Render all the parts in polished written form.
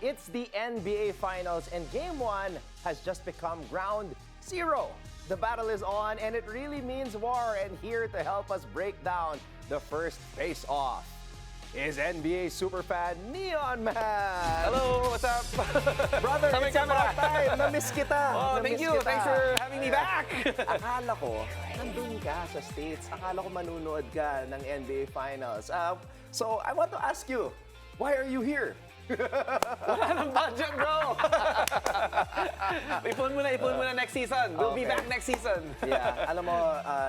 It's the NBA Finals, and Game 1 has just become ground zero. The battle is on, and it really means war. And here to help us break down the first face-off is NBA superfan Neon Man. Hello, what's up? Brother, it's about time. Namiss kita. Oh, thank you. Thanks for having me back. Akala ko, nandun ka sa States. Akala ko manunood ka ng NBA Finals. So, I want to ask you, why are you here? Wala ng budget, bro. Ipon muna next season. We'll be back next season. Yeah, alam mo,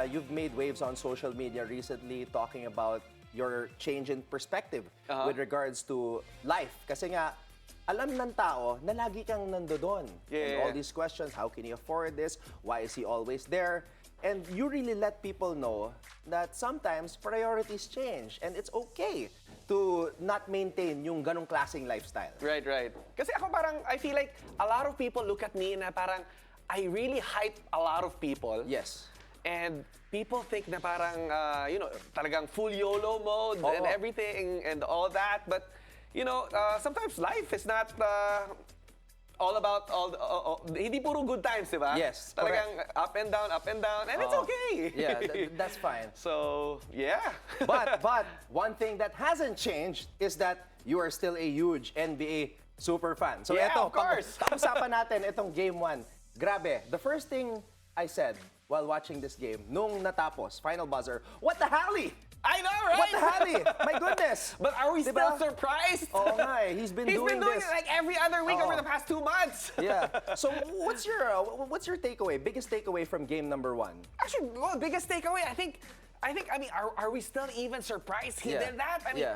you've made waves on social media recently talking about your change in perspective with regards to life. Kasi nga, alam ng tao na lagi kang nandoon. And all these questions, how can he afford this? Why is he always there? And you really let people know that sometimes priorities change and it's okay to not maintain yung ganong klaseng lifestyle. Right. Kasi ako parang, I feel like a lot of people look at me na parang, I really hype a lot of people. Yes. And people think na parang, talagang full YOLO mode and everything and all that. But, sometimes life is not all about hindi puro good times, di ba? Yes, talagang up and down, and it's okay. Yeah, that's fine. So, yeah. But one thing that hasn't changed is that you are still a huge NBA super fan. So Yeah, eto, of course. pag-usapan natin itong Game 1. Grabe, the first thing I said while watching this game, nung natapos, final buzzer, what the hally? I know, right? What the hally? My goodness. But are we Diba? still surprised? Oo nga eh, he's been doing it this. like every other week over the past 2 months. Yeah. So what's your takeaway? Biggest takeaway from game number 1? Actually, biggest takeaway, I think, are we still even surprised he did that? I mean,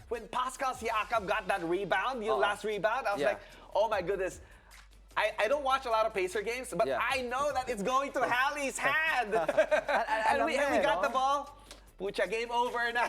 when Pascal Siakam got that rebound, last rebound, I was like, oh my goodness. I don't watch a lot of Pacer games, but I know that it's going to Hallie's hand. and we got the ball. Pucha, game over na.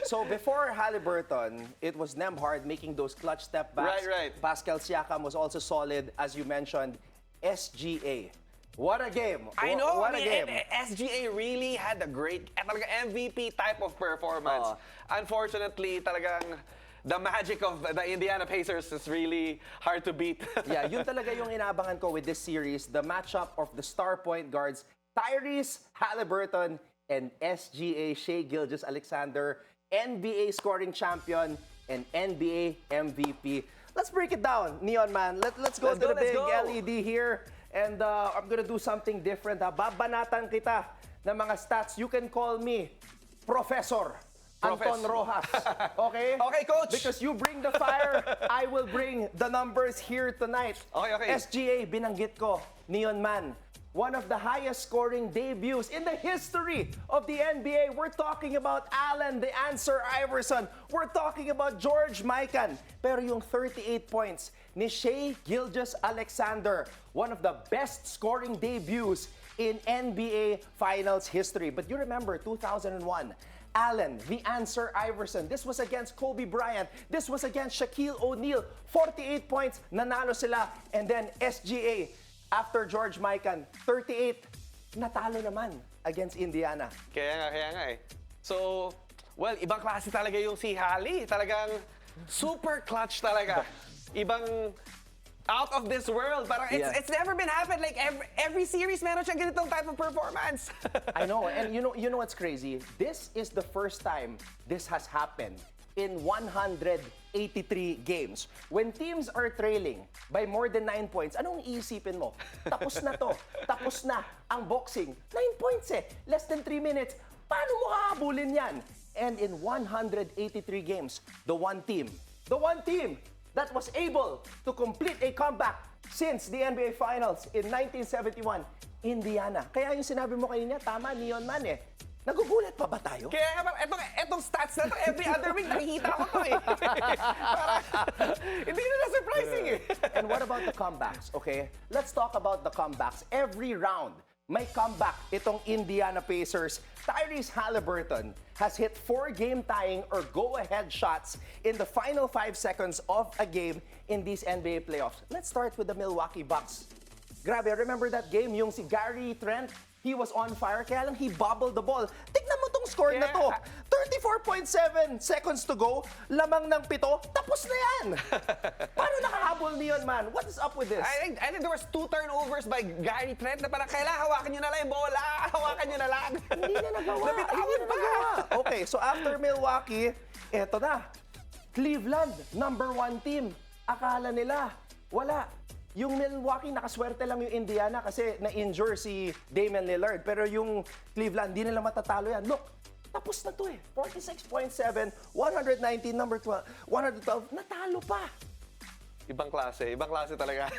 So before Halliburton, it was Nembhard making those clutch step backs. Right. Pascal Siakam was also solid, as you mentioned. SGA. What a game. I know. What a game. SGA really had a great, talaga MVP type of performance. Unfortunately, talagang the magic of the Indiana Pacers is really hard to beat. Yeah, yun talaga yung inaabangan ko with this series, the matchup of the star point guards, Tyrese Halliburton and SGA, Shai Gilgeous-Alexander, NBA scoring champion and NBA MVP. Let's break it down, Neon Man. Let's go to the big LED here. And I'm gonna do something different. Babanatan kita ng mga stats. You can call me Professor Anton Rojas. Okay? Okay, coach. Because you bring the fire, I will bring the numbers here tonight. Okay. SGA, binanggit ko, Neon Man. One of the highest scoring debuts in the history of the NBA. We're talking about Allen, the answer Iverson. We're talking about George Mikan. Pero yung 38 points ni Shai Gilgeous-Alexander, one of the best scoring debuts in NBA Finals history. But you remember 2001, Allen, the answer Iverson. This was against Kobe Bryant. This was against Shaquille O'Neal. 48 points, nanalo sila. And then SGA, after George Mikan, 38, natalo naman against Indiana. Kaya nga eh. So, well, ibang klase talaga yung si Hallie. Talagang super clutch talaga. Ibang out of this world. Parang it's never been happened. Like every series meron siyang ganitong type of performance. I know, and you know what's crazy? This is the first time this has happened in 183 games. When teams are trailing by more than 9 points, anong iisipin mo? Tapos na to. Tapos na ang boxing. 9 points eh. Less than 3 minutes. Paano mo hahabulin yan? And in 183 games, the one team that was able to complete a comeback since the NBA Finals in 1971, Indiana. Kaya yung sinabi mo kanina, tama, Neon Man eh. Nagugulat pa ba tayo? Kaya nga, etong stats na to, every other week, nakikita ko to eh. Hindi na surprising eh. And what about the comebacks, okay? Let's talk about the comebacks. Every round, may comeback itong Indiana Pacers. Tyrese Halliburton has hit 4 game-tying or go-ahead shots in the final 5 seconds of a game in these NBA playoffs. Let's start with the Milwaukee Bucks. Grabe, remember that game? Yung si Gary Trent He was on fire, kaya lang he bobbled the ball. Tignan mo tong score na to. Yeah. 34.7 seconds to go, lamang ng 7, tapos na yan. Paano nakahabol Neon Man? What is up with this? I think there was 2 turnovers by Gary Trent na parang kailangan hawakan nyo na lang yung bola. Hawakan nyo na lang. Hindi na nagawa. Nabitawan Hindi na pa. nagawa. Okay, so after Milwaukee, eto na. Cleveland, number 1 team. Akala nila, wala. Yung Milwaukee, nakaswerte lang yung Indiana kasi na-injure si Damian Lillard. Pero yung Cleveland, di nila matatalo yan. Look, tapos na to eh. 46.7, 119, number 12, 112, natalo pa. Ibang klase talaga.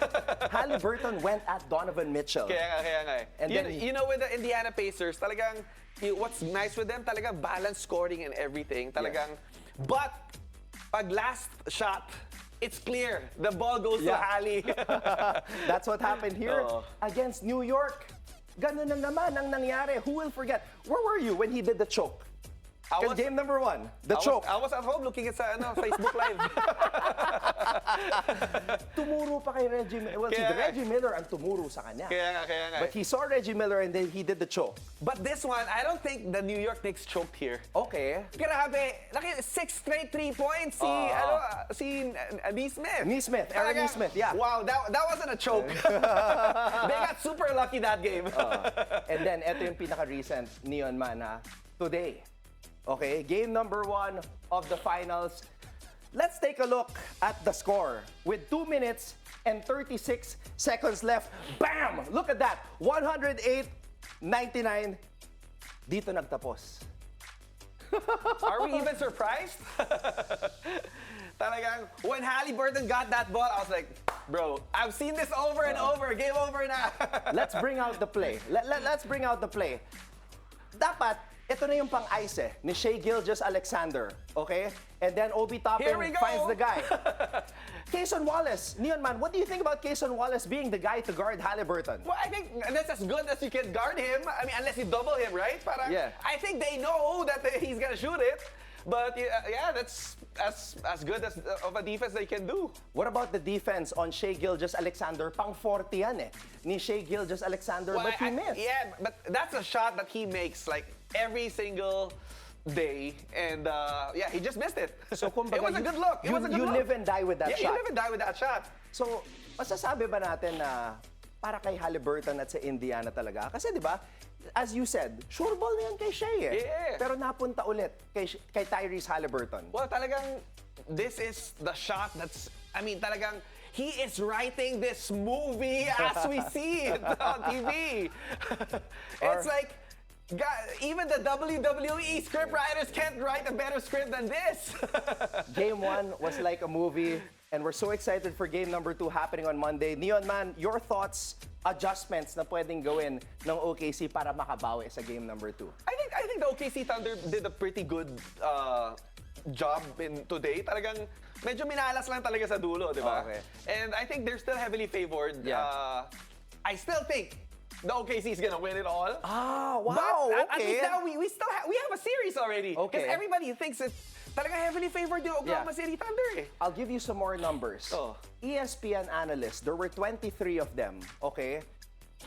Halliburton went at Donovan Mitchell. Kaya nga eh. And then you know, with the Indiana Pacers, talagang, what's nice with them, talagang balanced scoring and everything. Talagang, but, pag last shot, it's clear. The ball goes to Hallie. That's what happened here Oo. against New York. Ganun na naman ang nangyari. Who will forget? Where were you when he did the choke? Because game number 1, the choke. I was at home looking at sa Facebook Live. Tumuro pa kay Reggie Miller. Well, Kaya nga. Reggie Miller ang tumuro sa kanya. Kaya nga. But he saw Reggie Miller and then he did the choke. But this one, I don't think the New York Knicks choked here. Okay. Grabe. Laki, 6 straight 3 points. Si Neesmith. Neesmith, Aaron Talagang, Neesmith, yeah. Wow, that wasn't a choke. They got super lucky that game. And then, eto yung pinaka-recent Neon Man today. Okay, game number 1 of the finals. Let's take a look at the score. With 2 minutes and 36 seconds left, bam! Look at that, 108-99. Dito nagtapos. Are we even surprised? Talagang, when Halliburton got that ball, I was like, bro, I've seen this over and over. Game over na. Let's bring out the play. Let's bring out the play. Dapat, ito na yung pang-ice ni Shai Gilgeous-Alexander, okay? And then Obi Here we Toppin go. finds the guy. Kayson Wallace, Neon Man, what do you think about Kayson Wallace being the guy to guard Halliburton? Well, I think that's as good as you can guard him. I mean, unless you double him, right? Parang, Yeah. I think they know that he's gonna shoot it. But yeah, that's as good as of a defense they can do. What about the defense on Shai Gilgeous-Alexander? Pang 40 yan ni Shai Gilgeous-Alexander, Well, but he missed. Yeah, but that's a shot that he makes like every single day, and yeah, he just missed it. So, kumbaga, it was a good look. It was a good you look. live and die with that Yeah, shot. you live and die with that shot. So, masasabi ba natin na para kay Halliburton at sa Indiana talaga? Kasi di ba, as you said, sure ball na yan kay Shai eh. Yeah. Pero napunta ulit kay Tyrese Halliburton. Well, talagang, this is the shot that's, I mean, talagang, he is writing this movie as we see it on TV. It's like, God, even the WWE script writers can't write a better script than this. Game 1 was like a movie, and we're so excited for game number 2 happening on Monday. Neon Man, your thoughts, adjustments na pwedeng gawin ng OKC para makabawi sa game number 2? I think the OKC Thunder did a pretty good job in today. Talagang medyo minalas lang talaga sa dulo, di ba? Okay. And I think they're still heavily favored. Yeah. I still think the OKC is gonna win it all. Ah, wow, But at okay. least now we have a series already. Okay. Because everybody thinks it's talaga heavily favored yung Oklahoma City Thunder eh. I'll give you some more numbers. Oh. ESPN analysts, there were 23 of them, okay?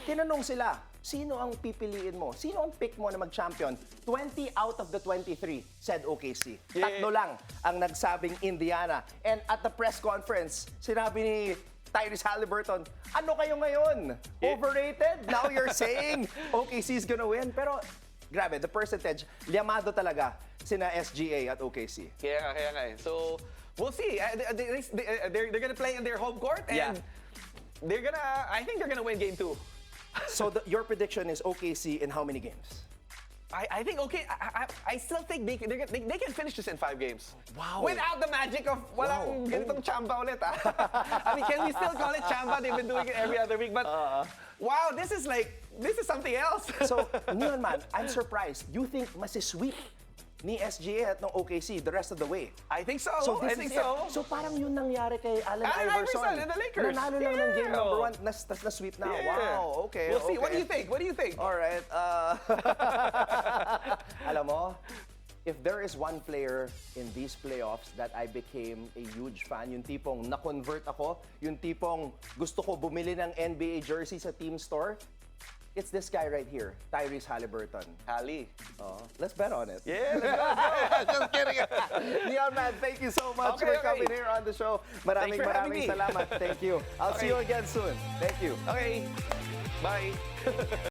Tinanong sila, sino ang pipiliin mo? Sino ang pick mo na mag-champion? 20 out of the 23 said OKC. Yeah. Tatlo lang ang nagsabing Indiana. And at the press conference, sinabi ni Tyrese Halliburton, ano kayo ngayon? Overrated? Now you're saying OKC's gonna win? Pero grabe, the percentage, liamado talaga sina SGA at OKC. Kaya nga eh. So, we'll see. They're gonna play in their home court and I think they're gonna win game 2. So your prediction is OKC in how many games? I think I still think they can finish this in 5 games. Wow. Without the magic of walang ganitong chamba ulit. I mean, can we still call it chamba? They've been doing it every other week, but wow, this is something else. So, Neon Man, I'm surprised. You think masisweep ni SGA at ng OKC the rest of the way? I think so. So, I think so. So, parang yun nangyari kay Allen Allen Iverson. Iverson and the Lakers. Nanalo lang ng game Yeah. number 1, na-sweep na. Yeah. Wow, okay. We'll see. Okay. What do you think? What do you think? All right. Alam mo, if there is one player in these playoffs that I became a huge fan, yung tipong na-convert ako, yung tipong gusto ko bumili ng NBA jersey sa team store, It's this guy right here, Tyrese Halliburton. Ali. Oh, let's bet on it. Yeah, let's go. Just kidding. Neon Man, thank you so much for coming here on the show. Thanks for having me. Salamat. Thank you. I'll see you again soon. Thank you. Okay. Bye.